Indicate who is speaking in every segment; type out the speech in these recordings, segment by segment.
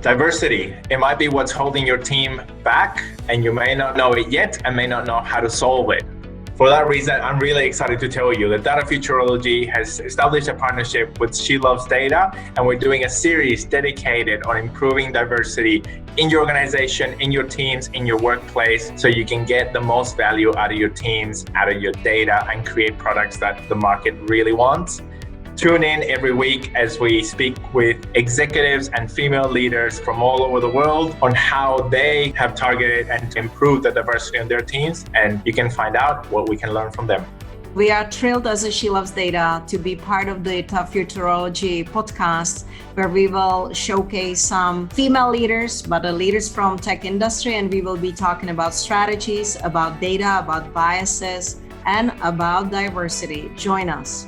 Speaker 1: Diversity, it might be what's holding your team back, and you may not know it yet and may not know how to solve it. For that reason, I'm really excited to tell you that Data Futurology has established a partnership with She Loves Data, and we're doing a series dedicated on improving diversity in your organization, in your teams, in your workplace, so you can get the most value out of your teams, out of your data, and create products that the market really wants. Tune in every week as we speak with executives and female leaders from all over the world on how they have targeted and improved the diversity in their teams, and you can find out what we can learn from them.
Speaker 2: We are thrilled as a She Loves Data to be part of the Data Futurology podcast, where we will showcase some female leaders, but the leaders from tech industry, and we will be talking about strategies, about data, about biases, and about diversity. Join us.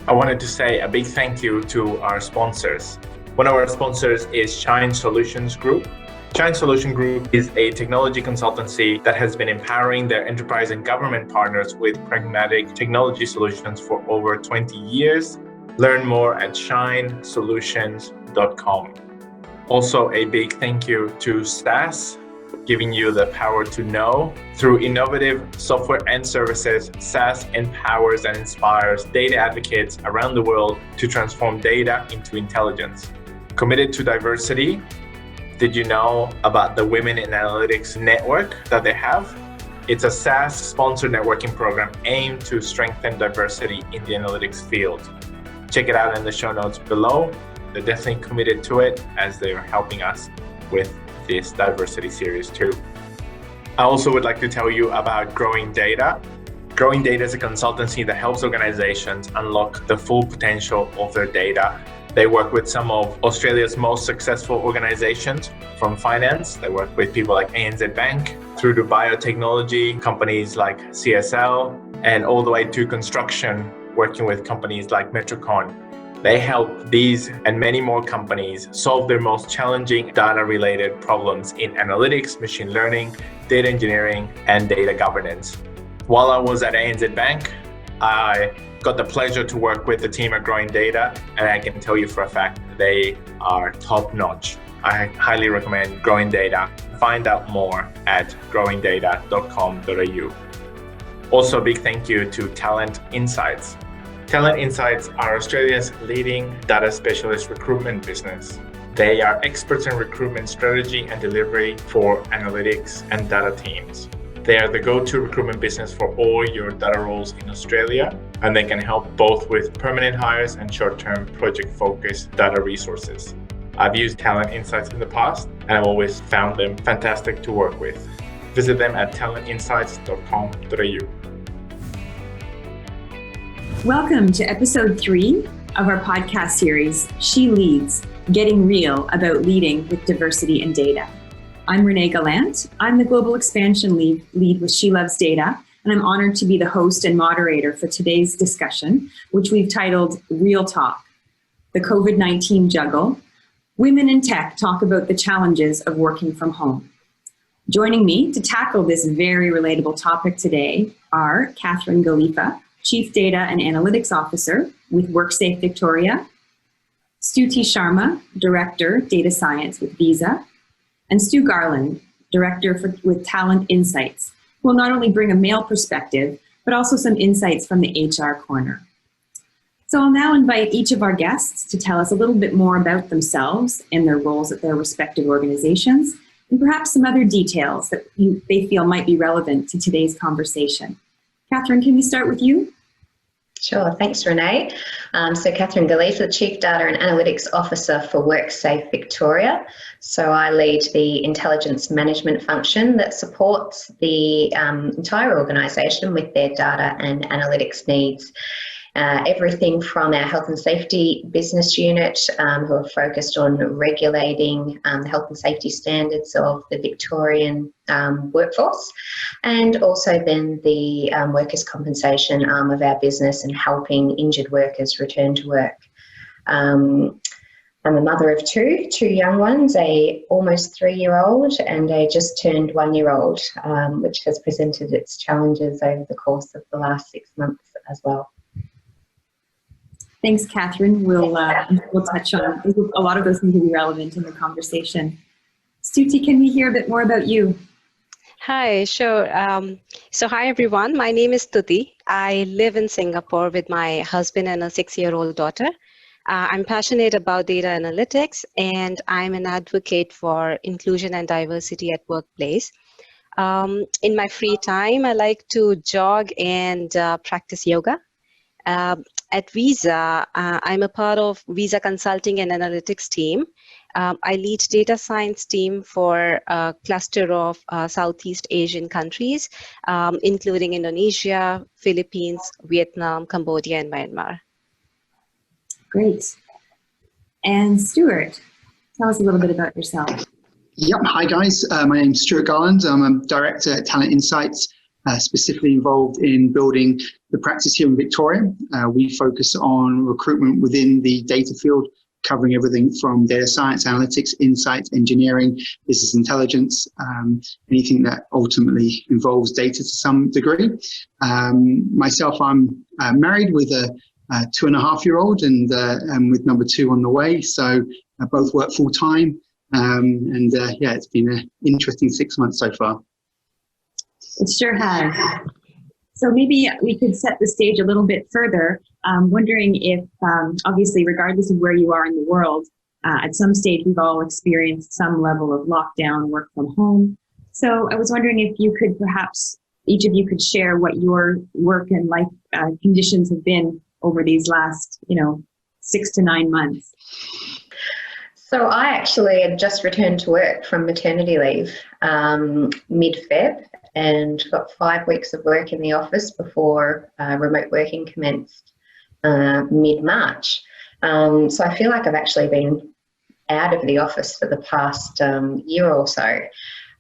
Speaker 1: I wanted to say a big thank you to our sponsors. One of our sponsors is Shine Solutions Group. Shine Solution Group is a technology consultancy that has been empowering their enterprise and government partners with pragmatic technology solutions for over 20 years. Learn more at shinesolutions.com. Also, a big thank you to SAS, giving you the power to know. Through innovative software and services, SAS empowers and inspires data advocates around the world to transform data into intelligence. Committed to diversity, did you know about the Women in Analytics network that they have? It's a SAS-sponsored networking program aimed to strengthen diversity in the analytics field. Check it out in the show notes below. They're definitely committed to it as they're helping us with this diversity series too. I also would like to tell you about Growing Data. Growing Data is a consultancy that helps organizations unlock the full potential of their data. They work with some of Australia's most successful organizations from finance. They work with people like ANZ Bank, through to biotechnology, companies like CSL, and all the way to construction, working with companies like Metrocon. They help these and many more companies solve their most challenging data-related problems in analytics, machine learning, data engineering, and data governance. While I was at ANZ Bank, I got the pleasure to work with the team at Growing Data, and I can tell you for a fact they are top-notch. I highly recommend Growing Data. Find out more at growingdata.com.au. Also, a big thank you to Talent Insights. Talent Insights are Australia's leading data specialist recruitment business. They are experts in recruitment strategy and delivery for analytics and data teams. They are the go-to recruitment business for all your data roles in Australia, and they can help both with permanent hires and short-term project-focused data resources. I've used Talent Insights in the past, and I've always found them fantastic to work with. Visit them at talentinsights.com.au.
Speaker 3: Welcome to episode 3 of our podcast series, She Leads, Getting Real About Leading with Diversity and Data. I'm Renee Gallant. I'm the Global Expansion Lead with She Loves Data, and I'm honored to be the host and moderator for today's discussion, which we've titled Real Talk, the Covid-19 Juggle. Women in Tech talk about the challenges of working from home. Joining me to tackle this very relatable topic today are Kathryn Gulifa, Chief Data and Analytics Officer with Worksafe Victoria, Stuti Sharma, Director, Data Science with Visa, and Stu Garland, Director with Talent Insights, who will not only bring a male perspective, but also some insights from the HR corner. So I'll now invite each of our guests to tell us a little bit more about themselves and their roles at their respective organizations, and perhaps some other details that they feel might be relevant to today's conversation. Kathryn, can we start with you?
Speaker 4: Sure, thanks Renee. So Kathryn Gulifa, Chief Data and Analytics Officer for Worksafe Victoria. So I lead the intelligence management function that supports the entire organisation with their data and analytics needs. Everything from our health and safety business unit, who are focused on regulating the health and safety standards of the Victorian workforce, and also then the workers' compensation arm of our business and helping injured workers return to work. I'm a mother of two young ones, a almost 3-year-old and a just turned 1-year-old, which has presented its challenges over the course of the last 6 months as well.
Speaker 3: Thanks, Kathryn. We'll touch on a lot of those things will be relevant in the conversation. Stuti, can we hear a bit more about you?
Speaker 5: Hi, sure. So hi, everyone. My name is Stuti. I live in Singapore with my husband and a 6-year-old daughter. I'm passionate about data analytics, and I'm an advocate for inclusion and diversity at workplace. In my free time, I like to jog and practice yoga. At Visa, I'm a part of Visa Consulting and Analytics team. I lead data science team for a cluster of Southeast Asian countries, including Indonesia, Philippines, Vietnam, Cambodia, and Myanmar.
Speaker 3: Great. And Stuart, tell us a little bit about yourself.
Speaker 6: Yep. Hi, guys. My name's Stuart Garland. I'm a director at Talent Insights, specifically involved in building the practice here in Victoria. We focus on recruitment within the data field, covering everything from data science, analytics, insights, engineering, business intelligence, anything that ultimately involves data to some degree. Myself, I'm married with a 2.5-year-old and with number 2 on the way. So both work full time. Yeah, it's been an interesting 6 months so far.
Speaker 3: It sure has. So maybe we could set the stage a little bit further. Wondering if, obviously, regardless of where you are in the world, at some stage we've all experienced some level of lockdown, work from home. So I was wondering if you could perhaps, each of you could share what your work and life conditions have been over these last, 6 to 9 months.
Speaker 4: So I actually had just returned to work from maternity leave mid-Feb and got 5 weeks of work in the office before remote working commenced mid-March. So I feel like I've actually been out of the office for the past year or so.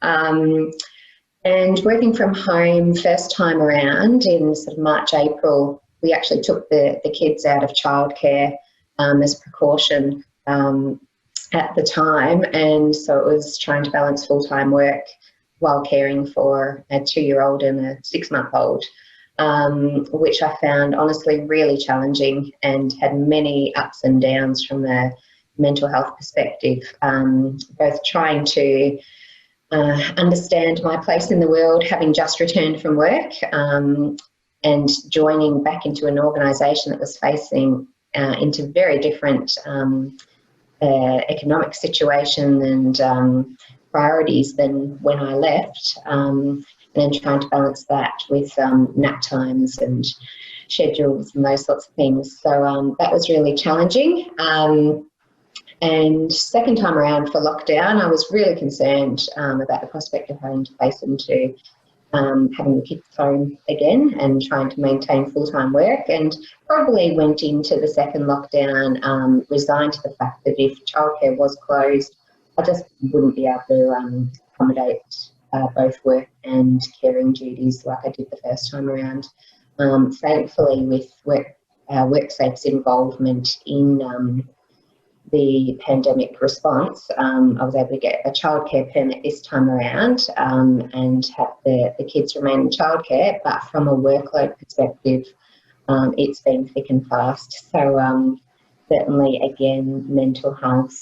Speaker 4: And working from home first time around in sort of March, April, we actually took the kids out of childcare as precaution at the time, and so it was trying to balance full-time work while caring for a 2-year-old and a 6-month-old, which I found honestly really challenging and had many ups and downs from a mental health perspective, both trying to understand my place in the world, having just returned from work, and joining back into an organisation that was facing into very different economic situation and priorities than when I left, and then trying to balance that with nap times and schedules and those sorts of things. So that was really challenging. And second time around for lockdown, I was really concerned about the prospect of having to face into having the kids home again and trying to maintain full-time work, and probably went into the second lockdown resigned to the fact that if childcare was closed, I just wouldn't be able to accommodate both work and caring duties like I did the first time around. Thankfully, with Worksafe's involvement in the pandemic response, I was able to get a childcare permit this time around and have the kids remain in childcare, but from a workload perspective, it's been thick and fast. So certainly, again, mental health,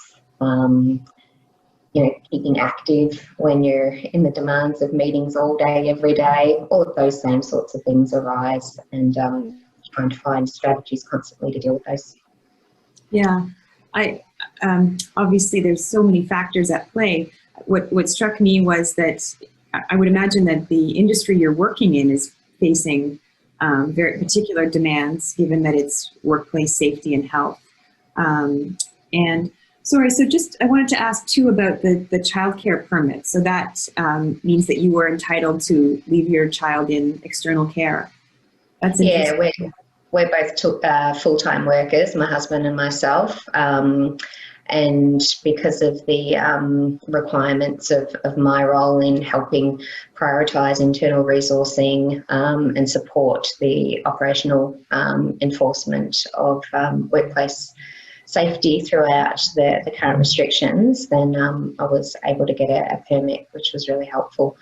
Speaker 4: keeping active when you're in the demands of meetings all day, every day, all of those same sorts of things arise, and trying to find strategies constantly to deal with those.
Speaker 3: Yeah. Obviously there's so many factors at play. What struck me was that I would imagine that the industry you're working in is facing very particular demands, given that it's workplace safety and health. And sorry, so just I wanted to ask too about the childcare permit. So that means that you were entitled to leave your child in external care. That's interesting.
Speaker 4: Yeah, we're both full-time workers, my husband and myself, and because of the requirements of my role in helping prioritise internal resourcing and support the operational enforcement of workplace safety throughout the current restrictions, then I was able to get a permit, which was really helpful.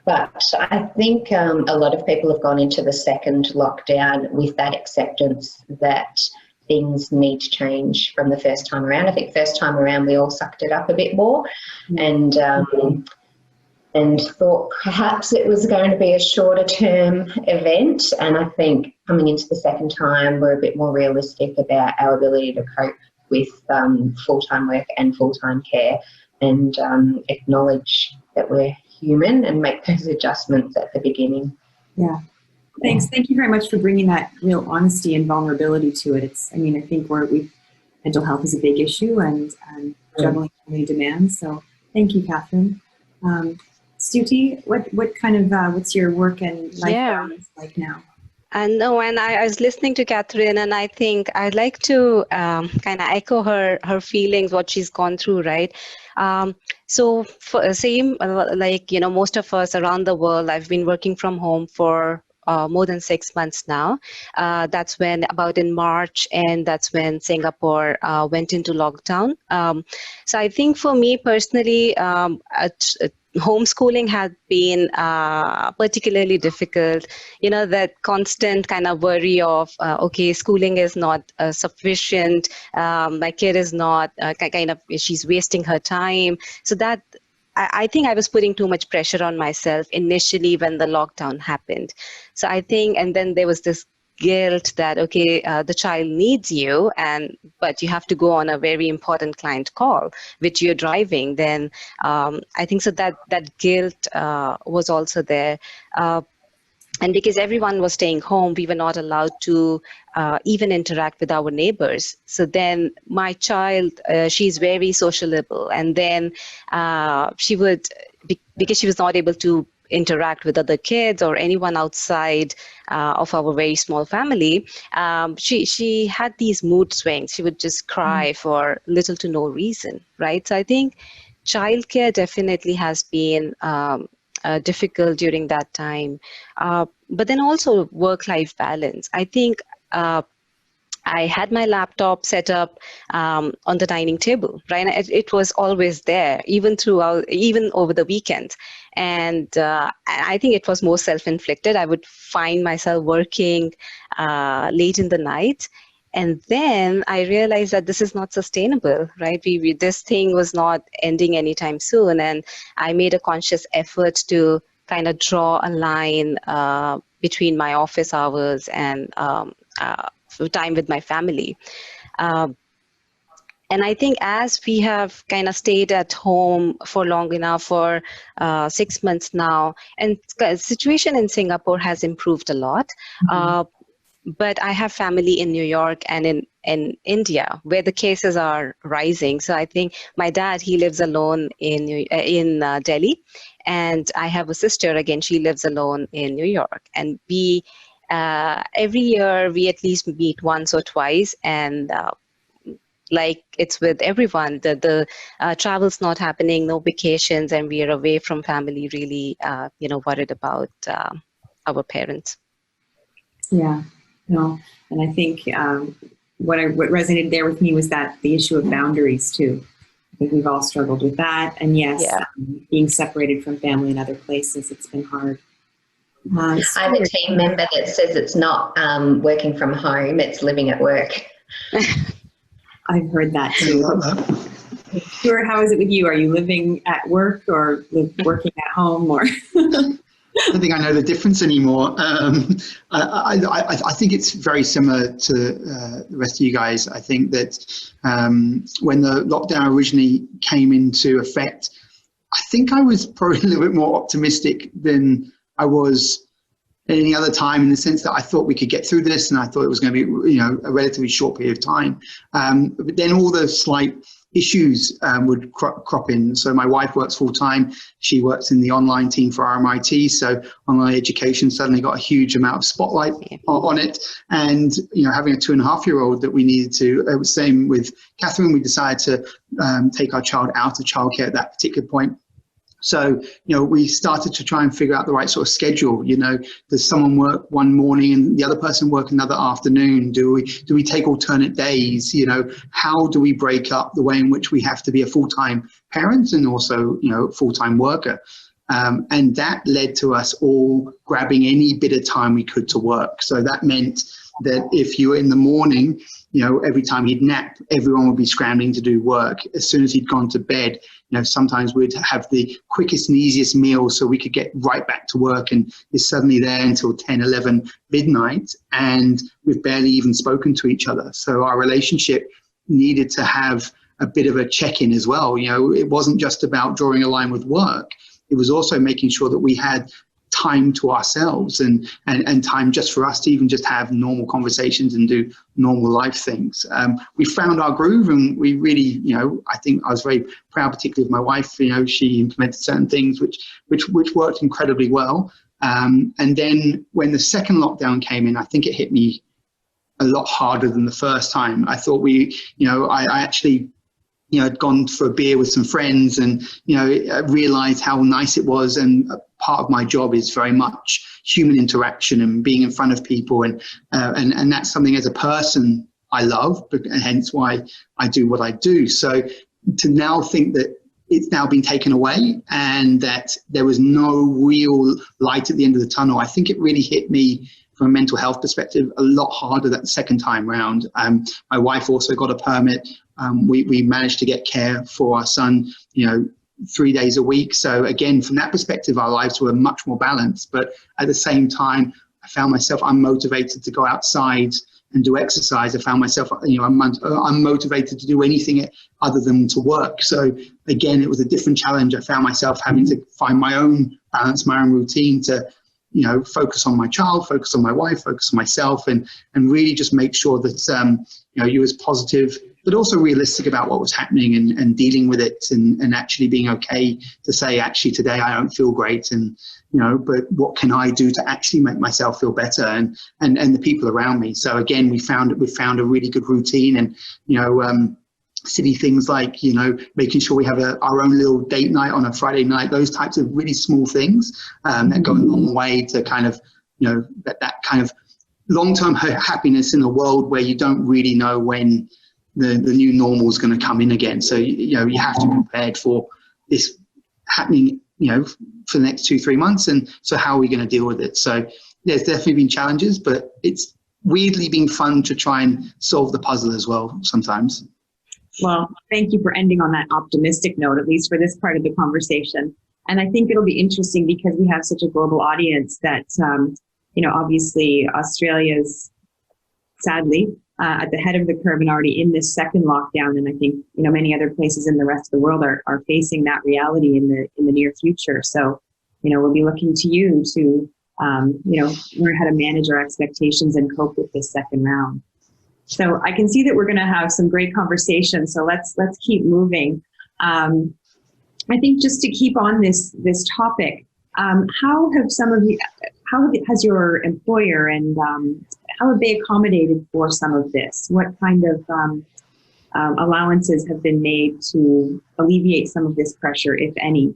Speaker 4: But I think a lot of people have gone into the second lockdown with that acceptance that things need to change from the first time around. I think first time around we all sucked it up a bit more and thought perhaps it was going to be a shorter term event. And I think coming into the second time, we're a bit more realistic about our ability to cope with full-time work and full-time care, and acknowledge that we're human and make those adjustments at the beginning.
Speaker 3: Yeah. Thanks. Thank you very much for bringing that real honesty and vulnerability to it. I think mental health is a big issue and juggling family demands. So thank you, Kathryn. Stuti, what kind of, what's your work and life balance like now?
Speaker 5: And I was listening to Kathryn, and I think I'd like to kind of echo her feelings, what she's gone through, right? So for same, like, most of us around the world, I've been working from home for more than 6 months now. That's when, about in March, and that's when Singapore went into lockdown. So I think for me personally, homeschooling had been particularly difficult. That constant kind of worry of, okay, schooling is not sufficient. My kid is not she's wasting her time. So that, I think I was putting too much pressure on myself initially when the lockdown happened. So I think, and then there was this guilt that, okay, the child needs you, but you have to go on a very important client call, which you're driving. Then I think so that guilt was also there. And because everyone was staying home, we were not allowed to even interact with our neighbors. So then my child, she's very sociable. And then she would, because she was not able to interact with other kids or anyone outside of our very small family, she had these mood swings. She would just cry for little to no reason, right? So I think childcare definitely has been difficult during that time. But then also work-life balance. I think I had my laptop set up on the dining table, right? It was always there, even over the weekend. And I think it was more self-inflicted. I would find myself working late in the night. And then I realized that this is not sustainable, right? This thing was not ending anytime soon. And I made a conscious effort to kind of draw a line between my office hours and time with my family. And I think as we have kind of stayed at home for long enough, for 6 months now, and the situation in Singapore has improved a lot. But I have family in New York and in India, where the cases are rising. So I think my dad, he lives alone in Delhi, and I have a sister, again, she lives alone in New York. And we, every year, we at least meet once or twice, and like it's with everyone, the travel's not happening, no vacations, and we are away from family, really, worried about our parents.
Speaker 3: Yeah. No, and I think what resonated there with me was that the issue of boundaries too. I think we've all struggled with that, and yes, being separated from family in other places, it's been hard.
Speaker 4: I have a team member that says it's not working from home; it's living at work.
Speaker 3: I've heard that too. Stuart, how is it with you? Are you living at work or working at home, or?
Speaker 6: I don't think I know the difference anymore. I think it's very similar to the rest of you guys. I think that when the lockdown originally came into effect, I think I was probably a little bit more optimistic than I was at any other time, in the sense that I thought we could get through this, and I thought it was going to be, a relatively short period of time. But then all the slight issues would crop in. So my wife works full time. She works in the online team for RMIT. So online education suddenly got a huge amount of spotlight on it. And, having a 2.5-year-old that we needed to, it was same with Kathryn, we decided to take our child out of childcare at that particular point. So, we started to try and figure out the right sort of schedule. Does someone work one morning and the other person work another afternoon? Do we take alternate days? How do we break up the way in which we have to be a full-time parent and also, full-time worker? And that led to us all grabbing any bit of time we could to work. So that meant that if you were in the morning, every time he'd nap, everyone would be scrambling to do work. As soon as he'd gone to bed, sometimes we'd have the quickest and easiest meal so we could get right back to work, and you're suddenly there until 10, 11, midnight, and we've barely even spoken to each other. So our relationship needed to have a bit of a check-in as well. It wasn't just about drawing a line with work. It was also making sure that we had time to ourselves and time just for us to even just have normal conversations and do normal life things. We found our groove, and we really, I think I was very proud, particularly of my wife. She implemented certain things which worked incredibly well. And then when the second lockdown came in, I think it hit me a lot harder than the first time. I thought I actually had gone for a beer with some friends, and I realized how nice it was. And part of my job is very much human interaction and being in front of people, and that's something as a person I love, and hence why I do what I do. So to now think that it's now been taken away and that there was no real light at the end of the tunnel, I think it really hit me from a mental health perspective a lot harder that second time round. My wife also got a permit. We managed to get care for our son, 3 days a week. So again, from that perspective, our lives were much more balanced. But at the same time, I found myself unmotivated to go outside and do exercise. I found myself, unmotivated to do anything other than to work. So again, it was a different challenge. I found myself having to find my own balance, my own routine to focus on my child, focus on my wife, focus on myself, and really just make sure that, you was positive, but also realistic about what was happening and dealing with it, and actually being okay to say, actually, today I don't feel great, and, but what can I do to actually make myself feel better, and the people around me. So again, we found a really good routine, and, silly things like, making sure we have our own little date night on a Friday night, those types of really small things that go a long way to kind of, that kind of long-term happiness in a world where you don't really know when the new normal is going to come in again. So, you have to be prepared for this happening, for the next 2-3 months. And so how are we going to deal with it? So there's definitely been challenges, but it's weirdly been fun to try and solve the puzzle as well sometimes.
Speaker 3: Well, thank you for ending on that optimistic note, at least for this part of the conversation. And I think it'll be interesting because we have such a global audience that, obviously Australia's sadly at the head of the curve and already in this second lockdown. And I think, many other places in the rest of the world are facing that reality in the near future. So, we'll be looking to you to, learn how to manage our expectations and cope with this second round. So I can see that we're going to have some great conversation. So let's keep moving. I think just to keep on this topic, how has your employer and how have they accommodated for some of this? What kind of allowances have been made to alleviate some of this pressure, if any?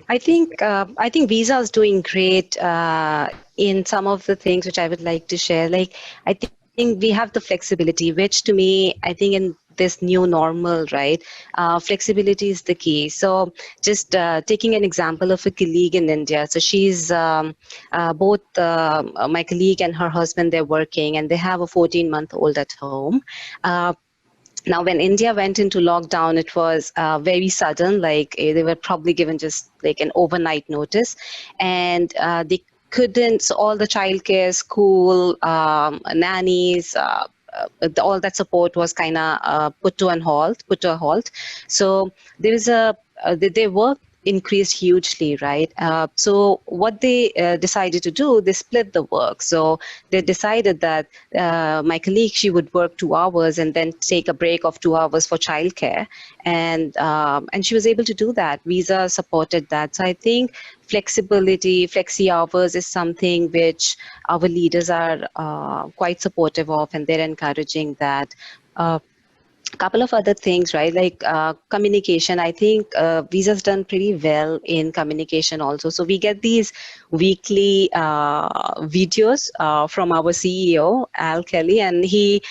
Speaker 5: I think Visa is doing great in some of the things which I would like to share. Like I think we have the flexibility, which to me, I think in this new normal, right? Flexibility is the key. So just taking an example of a colleague in India. So she's both my colleague and her husband, they're working and they have a 14-month-old at home. Now, when India went into lockdown, it was very sudden, like they were probably given just like an overnight notice, and they couldn't, so all the childcare, school, nannies, all that support was kind of put to a halt. So there is their work increased hugely, right? So what they decided to do, they split the work. So they decided that my colleague, she would work 2 hours and then take a break of 2 hours for childcare, and she was able to do that. Visa supported that. So I think flexibility, flexi hours is something which our leaders are quite supportive of, and they're encouraging that. Couple of other things, right? Like communication. I think Visa's done pretty well in communication also. So we get these weekly videos from our CEO, Al Kelly, and he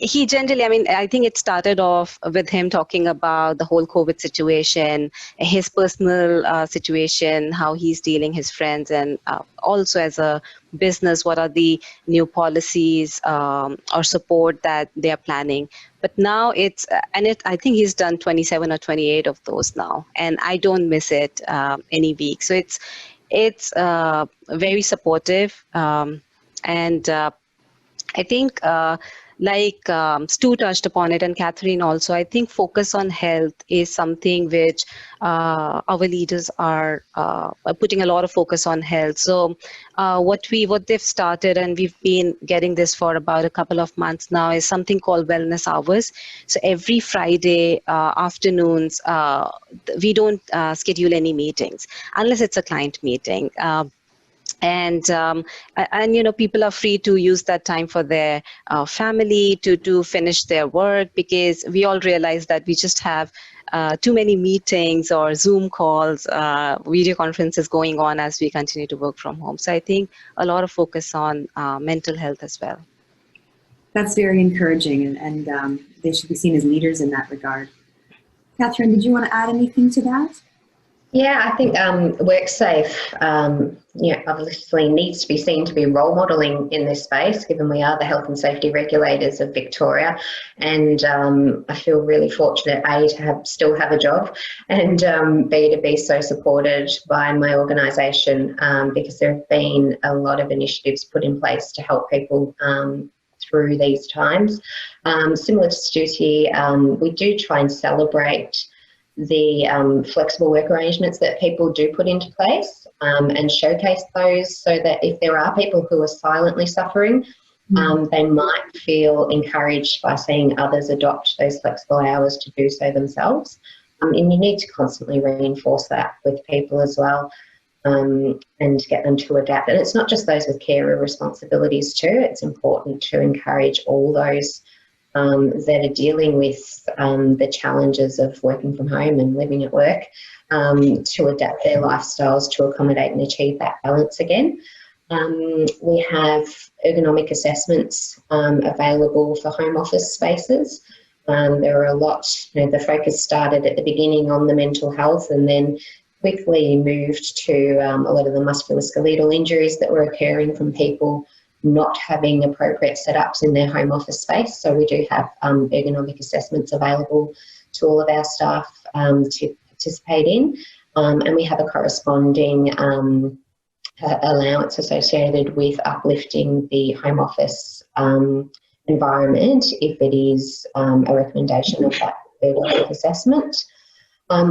Speaker 5: he generally, I mean, I think it started off with him talking about the whole COVID situation, his personal situation, how he's dealing his friends, and also as a business, what are the new policies or support that they are planning. But now I think he's done 27 or 28 of those now, and I don't miss it any week. So it's very supportive, and I think Stu touched upon it, and Kathryn also, I think focus on health is something which our leaders are putting a lot of focus on health. So what they've started, and we've been getting this for about a couple of months now, is something called wellness hours. So every Friday afternoons, we don't schedule any meetings unless it's a client meeting. And people are free to use that time for their family, to finish their work, because we all realize that we just have too many meetings or Zoom calls, video conferences going on as we continue to work from home. So I think a lot of focus on mental health as well.
Speaker 3: That's very encouraging, and they should be seen as leaders in that regard. Kathryn, did you want to add anything to that?
Speaker 4: Yeah, I think Worksafe, obviously needs to be seen to be role modelling in this space, given we are the health and safety regulators of Victoria. And I feel really fortunate, A, to still have a job, and B, to be so supported by my organisation, because there have been a lot of initiatives put in place to help people through these times. Similar to Stuti, we do try and celebrate the flexible work arrangements that people do put into place, and showcase those, so that if there are people who are silently suffering, they might feel encouraged by seeing others adopt those flexible hours to do so themselves. And you need to constantly reinforce that with people as well, and get them to adapt. And it's not just those with carer responsibilities too. It's important to encourage all those that are dealing with the challenges of working from home and living at work, to adapt their lifestyles to accommodate and achieve that balance again. We have ergonomic assessments available for home office spaces. There are a lot, the focus started at the beginning on the mental health, and then quickly moved to a lot of the musculoskeletal injuries that were occurring from people not having appropriate setups in their home office space. So we do have ergonomic assessments available to all of our staff to participate in, and we have a corresponding allowance associated with uplifting the home office environment if it is a recommendation of that ergonomic assessment.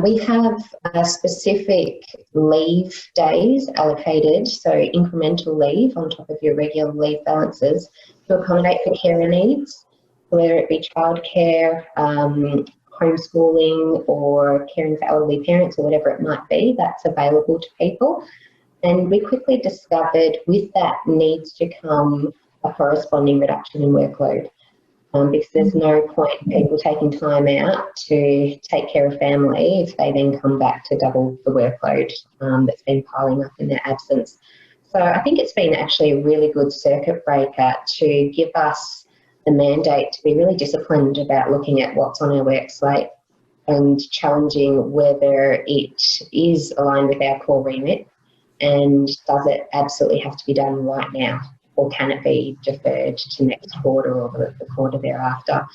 Speaker 4: We have specific leave days allocated, so incremental leave on top of your regular leave balances to accommodate for carer needs, whether it be childcare, homeschooling, or caring for elderly parents, or whatever it might be. That's available to people. And we quickly discovered with that needs to come a corresponding reduction in workload. Because there's no point in people taking time out to take care of family if they then come back to double the workload that's been piling up in their absence. So I think it's been actually a really good circuit breaker to give us the mandate to be really disciplined about looking at what's on our work slate and challenging whether it is aligned with our core remit, and does it absolutely have to be done right now, or can it be deferred to next quarter or the quarter thereafter?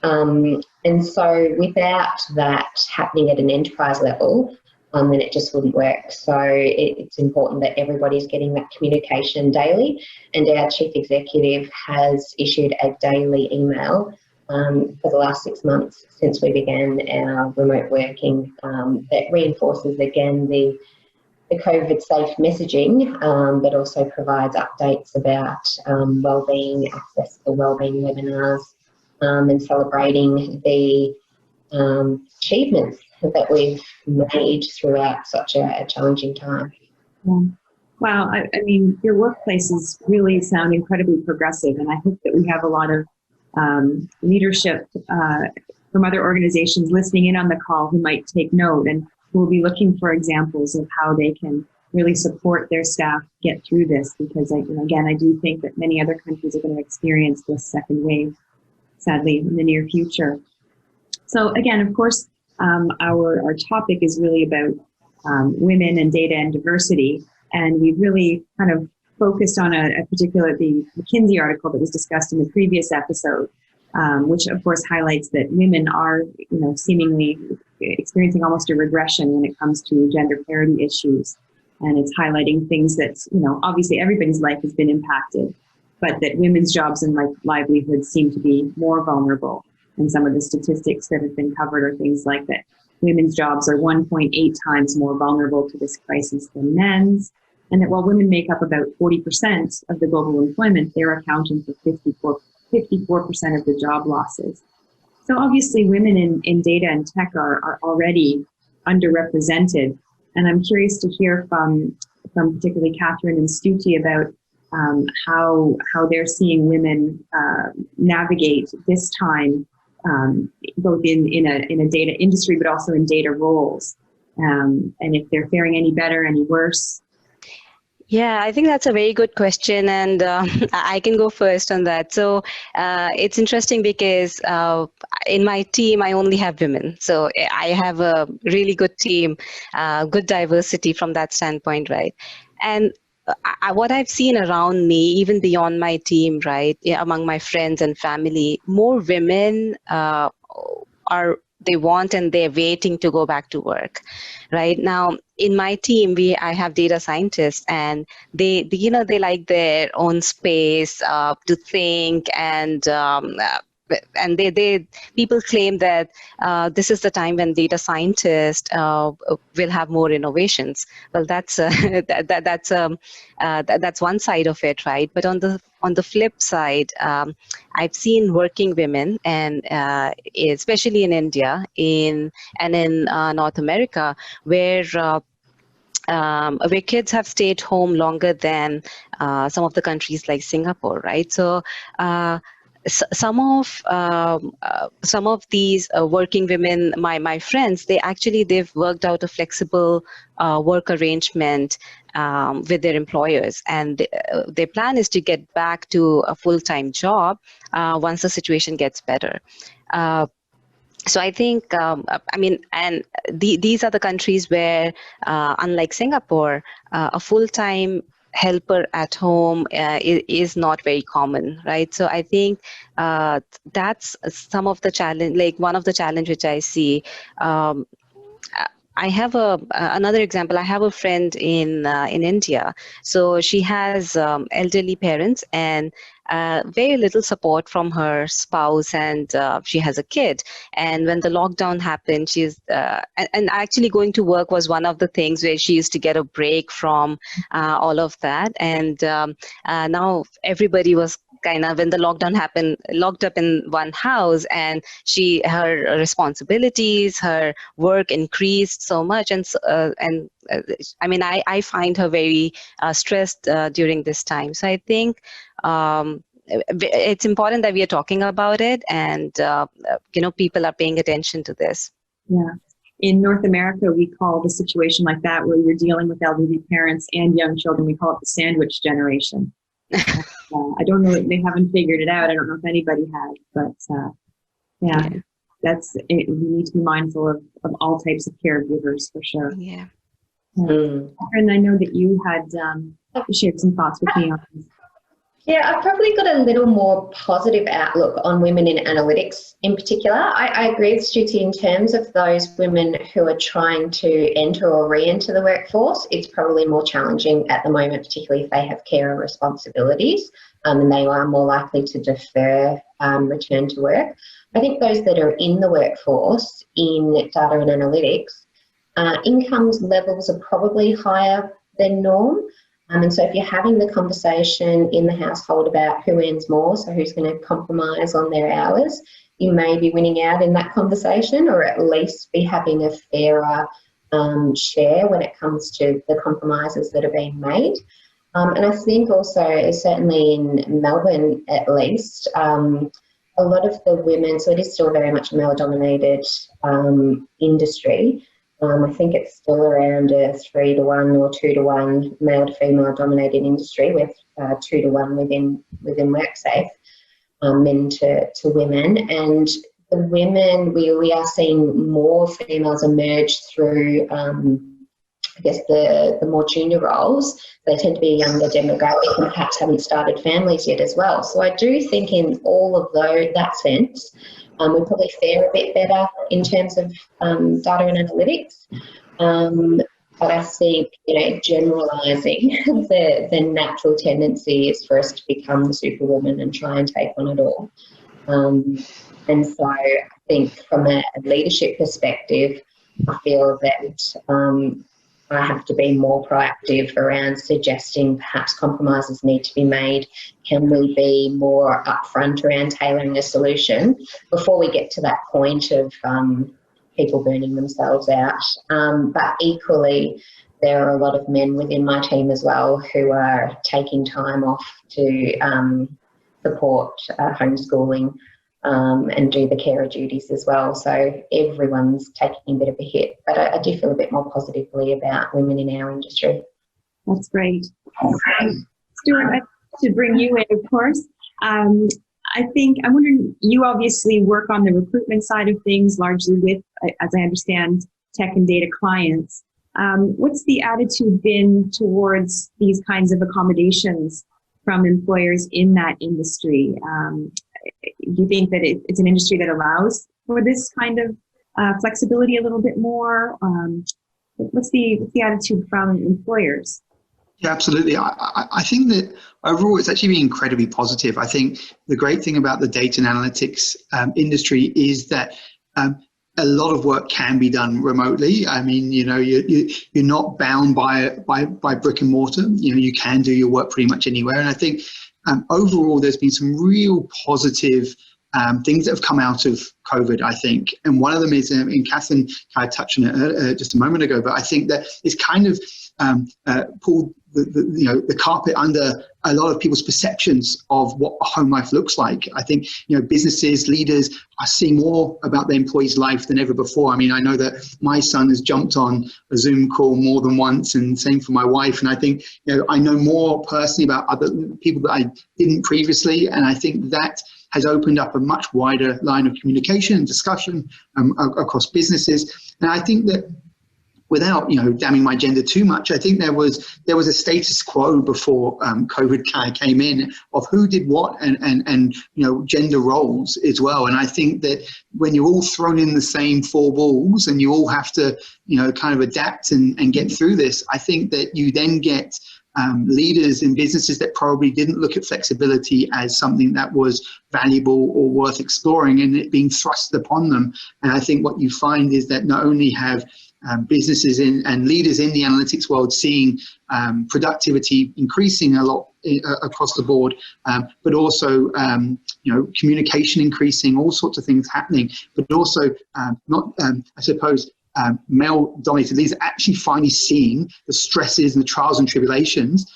Speaker 4: And so without that happening at an enterprise level, then it just wouldn't work. So it's important that everybody's getting that communication daily, and our Chief Executive has issued a daily email for the last 6 months since we began our remote working that reinforces again the COVID safe messaging, but also provides updates about wellbeing, access to wellbeing webinars, and celebrating the achievements that we've made throughout such a challenging time.
Speaker 3: Yeah. Wow, I mean, your workplaces really sound incredibly progressive, and I hope that we have a lot of leadership from other organizations listening in on the call who might take note and who will be looking for examples of how they can really support their staff get through this, because again, I do think that many other countries are going to experience this second wave. sadly, in the near future. So again, of course, our topic is really about women and data and diversity, and we've really kind of focused on a particular, the McKinsey article that was discussed in the previous episode, which of course highlights that women are, seemingly experiencing almost a regression when it comes to gender parity issues. And it's highlighting things that, obviously everybody's life has been impacted, but that women's jobs and livelihoods seem to be more vulnerable. And some of the statistics that have been covered are things like that women's jobs are 1.8 times more vulnerable to this crisis than men's. And that while women make up about 40% of the global employment, they're accounting for 54% of the job losses. So obviously women in data and tech are already underrepresented. And I'm curious to hear from particularly Kathryn and Stuti about how they're seeing women navigate this time, both in a data industry, but also in data roles. And if they're faring any better, any worse.
Speaker 5: Yeah, I think that's a very good question, and I can go first on that. So it's interesting because in my team, I only have women. So I have a really good team, good diversity from that standpoint, right? And what I've seen around me, even beyond my team, right, among my friends and family, more women they want and they're waiting to go back to work. Right now, in my team, I have data scientists, and they like their own space to think, and they people claim that this is the time when data scientists will have more innovations. Well, that's that's one side of it, right? But on the flip side, I've seen working women, and especially in India, in North America, where kids have stayed home longer than some of the countries like Singapore, right? So some of these working women, my friends, they've worked out a flexible work arrangement with their employers, and their plan is to get back to a full-time job once the situation gets better. So I think, these are the countries where, unlike Singapore, a full-time helper at home is not very common, right? So I think that's some of the challenge, like one of the challenge which I see. I have another example. I have a friend in India. So she has elderly parents and very little support from her spouse, and she has a kid. And when the lockdown happened, she's and actually going to work was one of the things where she used to get a break from all of that. And now everybody was kind of, when the lockdown happened, locked up in one house, and her responsibilities, her work increased so much, and I find her very stressed during this time. So I think it's important that we are talking about it, and people are paying attention to this.
Speaker 3: Yeah. In North America, we call the situation like that, where you're dealing with elderly parents and young children, we call it the sandwich generation. I don't know if they haven't figured it out. I don't know if anybody has, but that's it. We need to be mindful of all types of caregivers for sure.
Speaker 5: Yeah.
Speaker 3: And I know that you had shared some thoughts with me on this.
Speaker 4: Yeah, I've probably got a little more positive outlook on women in analytics in particular. I agree with Stuti in terms of those women who are trying to enter or re-enter the workforce. It's probably more challenging at the moment, particularly if they have carer responsibilities, and they are more likely to defer return to work. I think those that are in the workforce in data and analytics, incomes levels are probably higher than norm. And so if you're having the conversation in the household about who earns more, so who's going to compromise on their hours, you may be winning out in that conversation, or at least be having a fairer share when it comes to the compromises that are being made. And I think also, certainly in Melbourne at least, a lot of the women, so it is still very much a male-dominated industry. I think it's still around a 3-to-1 or 2-to-1 male to female dominated industry, with 2-to-1 within Worksafe. men to women. And the women, we are seeing more females emerge through, I guess, the more junior roles. They tend to be a younger demographic and perhaps haven't started families yet as well. So I do think in all of that sense, we probably fare a bit better in terms of data and analytics. But I think, generalising, the natural tendency is for us to become the superwoman and try and take on it all. And so I think from a leadership perspective, I feel that I have to be more proactive around suggesting perhaps compromises need to be made. Can we be more upfront around tailoring a solution before we get to that point of people burning themselves out? But equally, there are a lot of men within my team as well who are taking time off to support homeschooling and do the carer duties as well. So everyone's taking a bit of a hit, but I do feel a bit more positively about women in our industry.
Speaker 3: That's great. Stuart, I should bring you in, of course. I'm wondering, you obviously work on the recruitment side of things, largely with, as I understand, tech and data clients. What's the attitude been towards these kinds of accommodations from employers in that industry? Do you think that it's an industry that allows for this kind of flexibility a little bit more? What's the attitude from employers?
Speaker 6: Yeah, absolutely. I think that overall it's actually been incredibly positive. I think the great thing about the data and analytics industry is that a lot of work can be done remotely. I mean, you're not bound by brick and mortar. You can do your work pretty much anywhere. And I think overall there's been some real positive things that have come out of COVID, I think. And one of them is, and Kathryn kind of touched on it just a moment ago, but I think that it's kind of pulled the carpet under a lot of people's perceptions of what a home life looks like. I think, businesses, leaders are seeing more about their employees' life than ever before. I mean, I know that my son has jumped on a Zoom call more than once, and same for my wife. And I think, I know more personally about other people that I didn't previously. And I think that has opened up a much wider line of communication and discussion across businesses. And I think that, without damning my gender too much, I think there was a status quo before COVID kind of came in of who did what and gender roles as well. And I think that when you're all thrown in the same four walls and you all have to kind of adapt and get through this, I think that you then get leaders in businesses that probably didn't look at flexibility as something that was valuable or worth exploring, and it being thrust upon them. And I think what you find is that not only have businesses and leaders in the analytics world seeing productivity increasing a lot across the board, but also communication increasing, all sorts of things happening, but also male-dominated leaders actually finally seeing the stresses and the trials and tribulations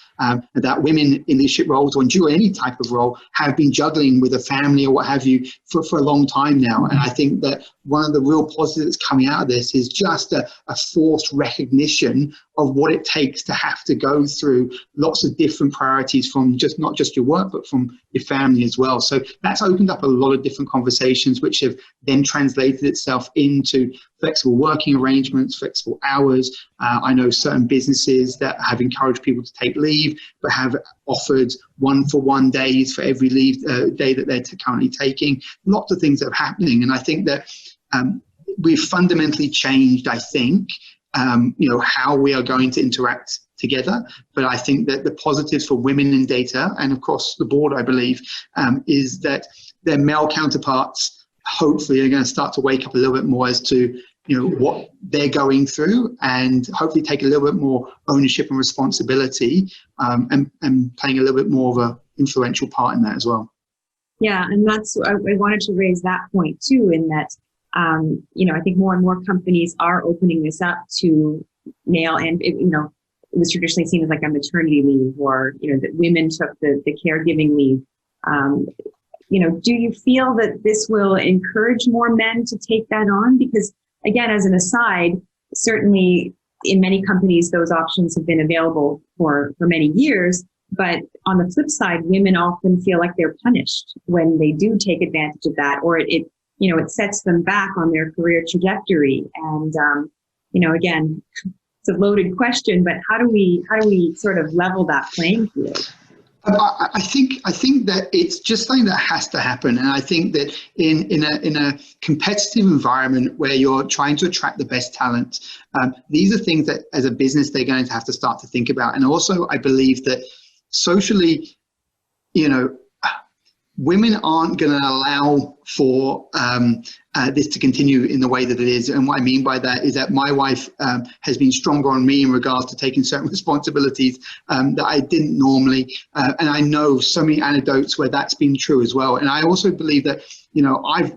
Speaker 6: that women in leadership roles or in any type of role have been juggling with a family or what have you for a long time now. And I think that one of the real positives coming out of this is just a forced recognition of what it takes to have to go through lots of different priorities from not just your work, but from your family as well. So that's opened up a lot of different conversations, which have then translated itself into flexible working arrangements, flexible hours. I know certain businesses that have encouraged people to take leave, but have offered 1-for-1 days for every leave day that they're currently taking. Lots of things that are happening. And I think that we've fundamentally changed, I think, how we are going to interact together. But I think that the positives for women in data and across the board, I believe, is that their male counterparts hopefully are going to start to wake up a little bit more as to what they're going through, and hopefully take a little bit more ownership and responsibility, and playing a little bit more of an influential part in that as well.
Speaker 3: Yeah, and I wanted to raise that point too, in that I think more and more companies are opening this up to male, and it was traditionally seen as like a maternity leave, or that women took the caregiving leave. Do you feel that this will encourage more men to take that on? Because again, as an aside, certainly in many companies, those options have been available for many years. But on the flip side, women often feel like they're punished when they do take advantage of that, or it sets them back on their career trajectory. And, again, it's a loaded question, but how do we sort of level that playing field?
Speaker 6: I think that it's just something that has to happen, and I think that in a competitive environment where you're trying to attract the best talent, these are things that as a business they're going to have to start to think about. And also, I believe that socially, women aren't going to allow for this to continue in the way that it is. And what I mean by that is that my wife has been stronger on me in regards to taking certain responsibilities that I didn't normally. And I know so many anecdotes where that's been true as well. And I also believe that, I've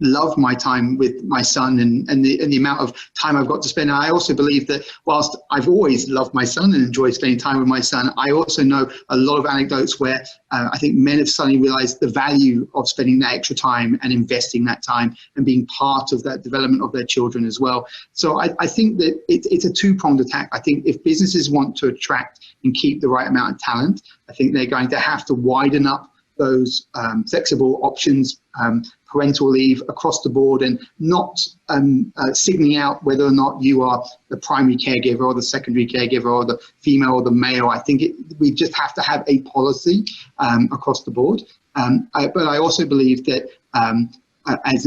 Speaker 6: loved my time with my son and the amount of time I've got to spend. And I also believe that whilst I've always loved my son and enjoyed spending time with my son, I also know a lot of anecdotes where I think men have suddenly realized the value of spending that extra time and investing that time and being part of that development of their children as well. So I think that it's a two-pronged attack. I think if businesses want to attract and keep the right amount of talent, I think they're going to have to widen up those flexible options, parental leave across the board, and not signaling out whether or not you are the primary caregiver or the secondary caregiver or the female or the male. I think we just have to have a policy across the board. But I also believe that as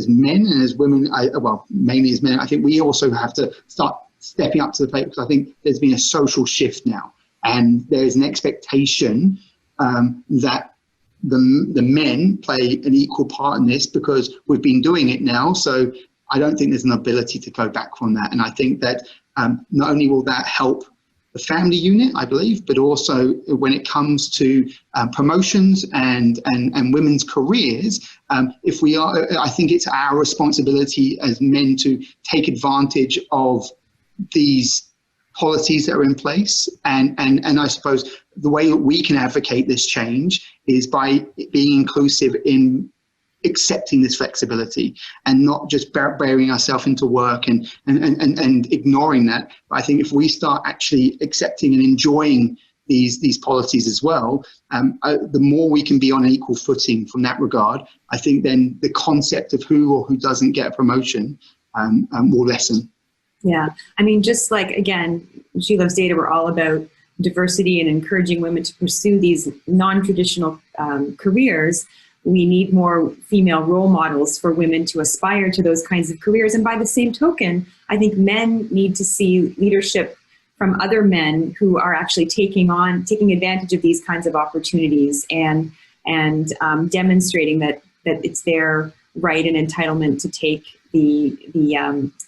Speaker 6: men and as women, mainly as men, I think we also have to start stepping up to the plate, because I think there's been a social shift now, and there's an expectation that the men play an equal part in this, because we've been doing it now. So I don't think there's an ability to go back from that. And I think that not only will that help the family unit, I believe, but also when it comes to promotions and women's careers, if we are, I think it's our responsibility as men to take advantage of these policies that are in place, and I suppose the way that we can advocate this change is by being inclusive in accepting this flexibility and not just burying ourselves into work and ignoring that. But I think if we start actually accepting and enjoying these policies as well, the more we can be on an equal footing from that regard, I think then the concept of who or who doesn't get a promotion will lessen.
Speaker 3: Yeah, I mean, just like, again, She Loves Data, we're all about diversity and encouraging women to pursue these non-traditional careers. We need more female role models for women to aspire to those kinds of careers. And by the same token, I think men need to see leadership from other men who are actually taking advantage of these kinds of opportunities and demonstrating that it's their right and entitlement to take the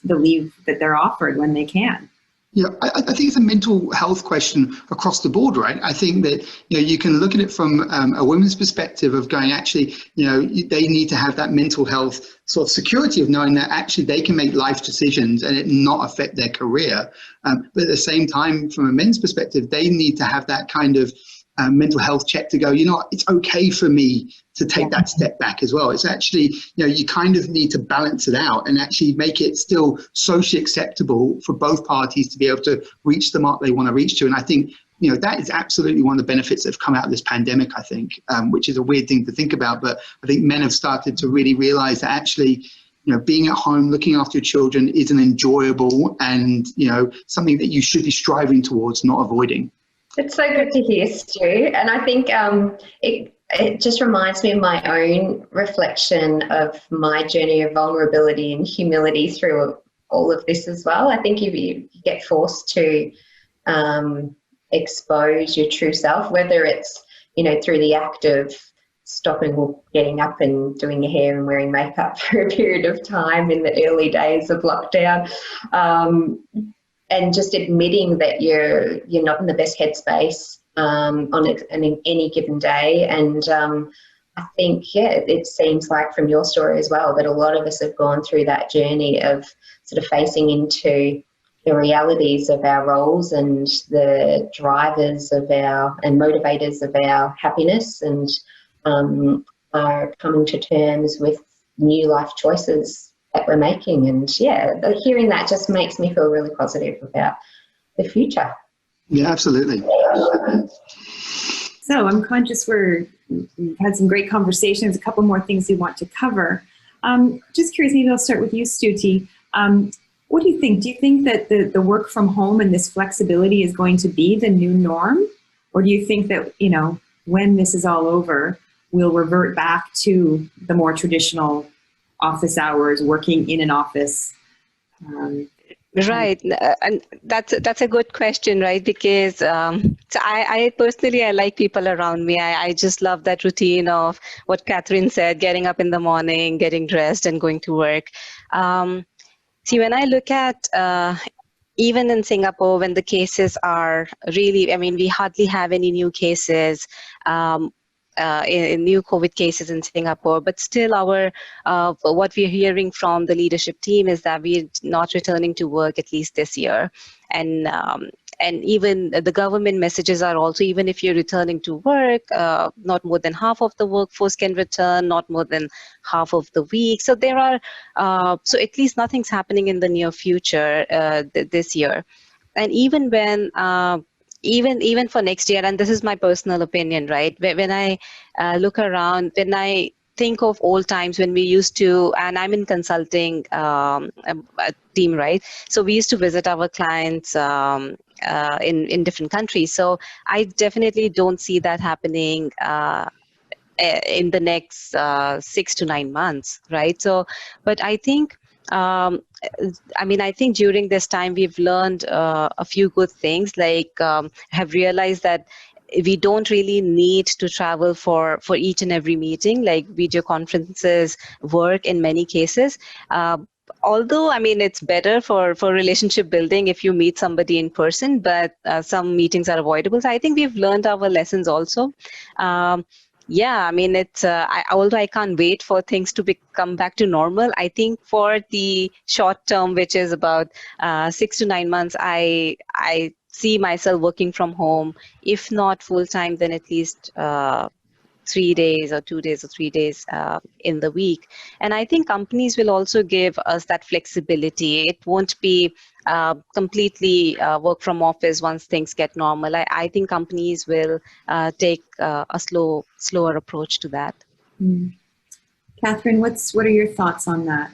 Speaker 3: leave that they're offered when they can.
Speaker 6: Yeah, I think it's a mental health question across the board, right? I think that, you can look at it from a women's perspective of going, actually, they need to have that mental health sort of security of knowing that actually they can make life decisions and it not affect their career. But at the same time, from a men's perspective, they need to have that kind of mental health check to go, it's okay for me to take that step back as well. It's actually, you kind of need to balance it out and actually make it still socially acceptable for both parties to be able to reach the mark they want to reach to. And I think, that is absolutely one of the benefits that have come out of this pandemic, I think, which is a weird thing to think about. But I think men have started to really realize that actually, being at home, looking after your children is an enjoyable and, something that you should be striving towards, not avoiding.
Speaker 4: It's so good to hear, Stu. And I think it just reminds me of my own reflection of my journey of vulnerability and humility through all of this as well. I think if you get forced to expose your true self, whether it's, through the act of stopping or getting up and doing your hair and wearing makeup for a period of time in the early days of lockdown, and just admitting that you're not in the best headspace on any given day. And I think, it seems like from your story as well that a lot of us have gone through that journey of sort of facing into the realities of our roles and the drivers of and motivators of our happiness, and are coming to terms with new life choices that we're making. And hearing that just makes me feel really positive about the future.
Speaker 6: Yeah, absolutely.
Speaker 3: So I'm conscious we've had some great conversations, a couple more things we want to cover. Just curious, maybe I'll start with you, Stuti. What do you think? Do you think that the work from home and this flexibility is going to be the new norm? Or do you think that, when this is all over, we'll revert back to the more traditional office hours, working in an office?
Speaker 5: Right, and that's a good question, right? Because so I personally, I like people around me. I just love that routine of what Kathryn said, getting up in the morning, getting dressed and going to work. See, when I look at even in Singapore, when the cases are really, we hardly have any new cases. In new COVID cases in Singapore, but still what we're hearing from the leadership team is that we're not returning to work at least this year. And even the government messages are also, even if you're returning to work, not more than half of the workforce can return, not more than half of the week. So there are, so at least nothing's happening in the near future this year. And even when even for next year, and this is my personal opinion, right? When I look around, when I think of old times when we used to, and I'm in consulting team, right? So we used to visit our clients in different countries. So I definitely don't see that happening in the next 6 to 9 months, right? So, but I think, I think during this time we've learned a few good things, like have realized that we don't really need to travel for each and every meeting, like video conferences work in many cases. Although, it's better for relationship building if you meet somebody in person, but some meetings are avoidable. So I think we've learned our lessons also. It's although I can't wait for things to come back to normal, I think for the short term, which is about 6 to 9 months, I see myself working from home, if not full time, then at least 3 days or 2 days or 3 days in the week. And I think companies will also give us that flexibility. It won't be completely work from office once things get normal. I think companies will take a slower approach to that.
Speaker 3: Kathryn, what are your thoughts on that?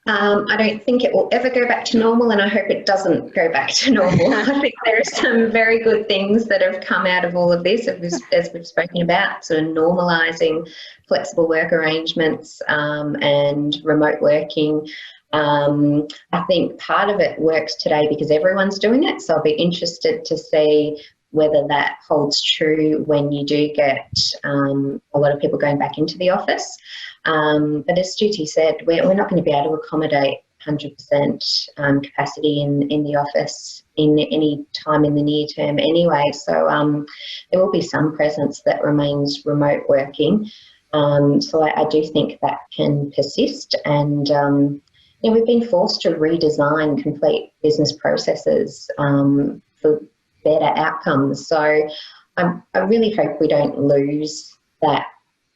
Speaker 4: I don't think it will ever go back to normal, and I hope it doesn't go back to normal. I think there are some very good things that have come out of all of this, as we've spoken about, sort of normalising flexible work arrangements and remote working. I think part of it works today because everyone's doing it, so I'll be interested to see whether that holds true when you do get a lot of people going back into the office. But as Stuti said, we're not going to be able to accommodate 100% capacity in the office in any time in the near term anyway. So there will be some presence that remains remote working. So I do think that can persist. And we've been forced to redesign complete business processes for better outcomes. So I really hope we don't lose that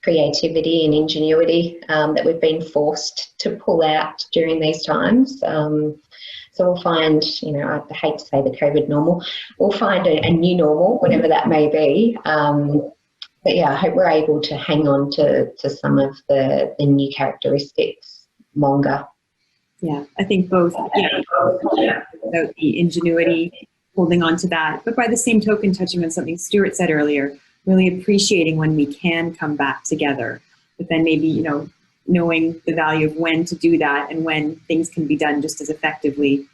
Speaker 4: creativity and ingenuity that we've been forced to pull out during these times. So we'll find, I hate to say the COVID normal, we'll find a new normal, whatever that may be. But yeah, I hope we're able to hang on to some of the new characteristics longer.
Speaker 3: Yeah, I think both, about the ingenuity, holding on to that, but by the same token, touching on something Stuart said earlier, really appreciating when we can come back together, but then maybe, knowing the value of when to do that and when things can be done just as effectively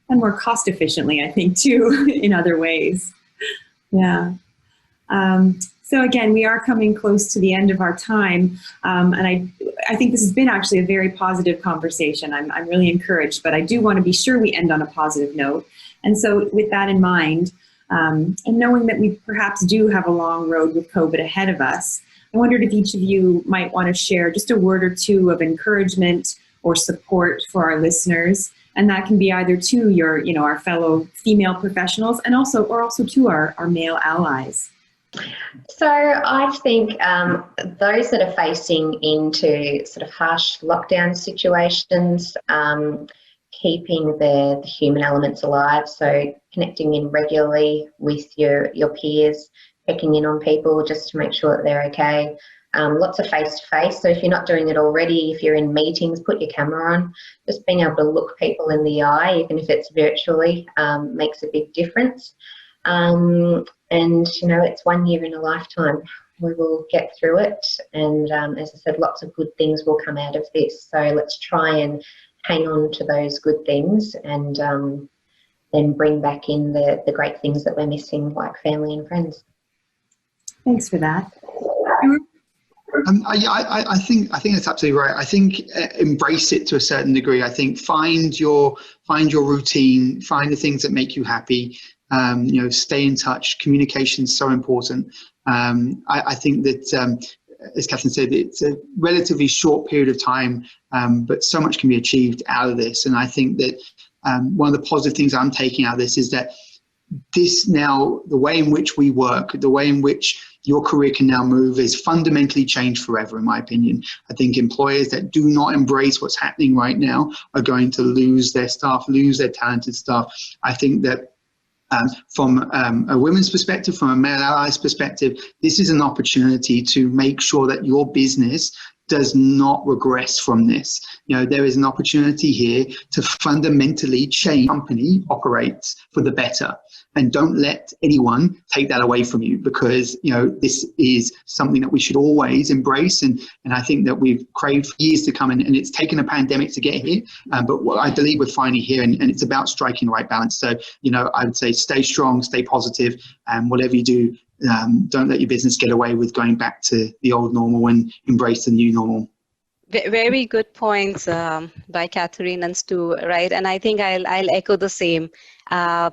Speaker 3: and more cost efficiently, I think, too, in other ways. Yeah. So again, we are coming close to the end of our time, and I think this has been actually a very positive conversation. I'm really encouraged, but I do want to be sure we end on a positive note. And so with that in mind, and knowing that we perhaps do have a long road with COVID ahead of us, I wondered if each of you might want to share just a word or two of encouragement or support for our listeners. And that can be either to your, our fellow female professionals and also to our male allies.
Speaker 4: So I think those that are facing into sort of harsh lockdown situations keeping the human elements alive. So connecting in regularly with your peers, checking in on people just to make sure that they're okay. Lots of face-to-face. So if you're not doing it already, if you're in meetings, put your camera on. Just being able to look people in the eye, even if it's virtually, makes a big difference. And, you know, it's 1 year in a lifetime. We will get through it. And as I said, lots of good things will come out of this. So let's try and hang on to those good things and then bring back in the great things that we're missing, like family and friends.
Speaker 3: Thanks for that.
Speaker 6: I think that's absolutely right. I think embrace it to a certain degree. I think find your routine, find the things that make you happy. You know, stay in touch. Communication is so important. I think that, as Kathryn said, it's a relatively short period of time, but so much can be achieved out of this. And I think that one of the positive things I'm taking out of this is that this now, the way in which we work, the way in which your career can now move is fundamentally changed forever, in my opinion. I think employers that do not embrace what's happening right now are going to lose their staff, lose their talented staff. I think that from a women's perspective, from a male ally's perspective, this is an opportunity to make sure that your business does not regress from this. You know, there is an opportunity here to fundamentally change how the company operates for the better. And don't let anyone take that away from you, because, you know, this is something that we should always embrace. And I think that we've craved for years to come, and it's taken a pandemic to get here. But what I believe we're finally here, and it's about striking the right balance. So, you know, I would say stay strong, stay positive, and whatever you do, don't let your business get away with going back to the old normal and embrace the new normal.
Speaker 5: Very good points by Kathryn and Stu, right? And I think I'll echo the same.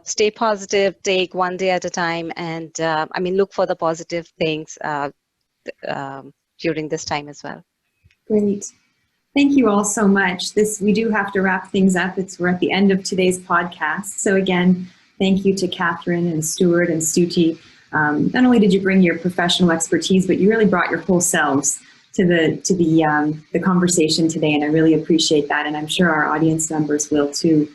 Speaker 5: Stay positive, take one day at a time, and I mean, look for the positive things during this time as well.
Speaker 3: Great. Thank you all so much. We do have to wrap things up. We're at the end of today's podcast. So again, thank you to Kathryn and Stuart and Stuti. Not only did you bring your professional expertise, but you really brought your whole selves to the conversation today, and I really appreciate that, and I'm sure our audience members will too.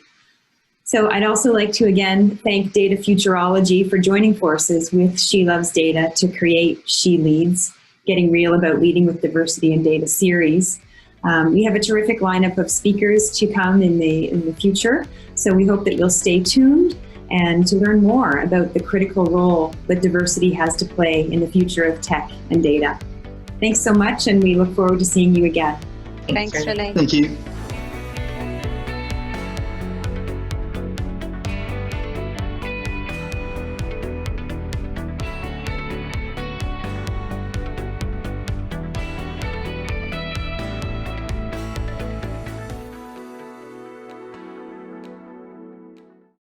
Speaker 3: So I'd also like to again thank Data Futurology for joining forces with She Loves Data to create She Leads, Getting Real About Leading with Diversity in Data series. We have a terrific lineup of speakers to come in the future, so we hope that you'll stay tuned and to learn more about the critical role that diversity has to play in the future of tech and data. Thanks so much, and we look forward to seeing you again.
Speaker 5: Thanks, Renee.
Speaker 6: Thank you.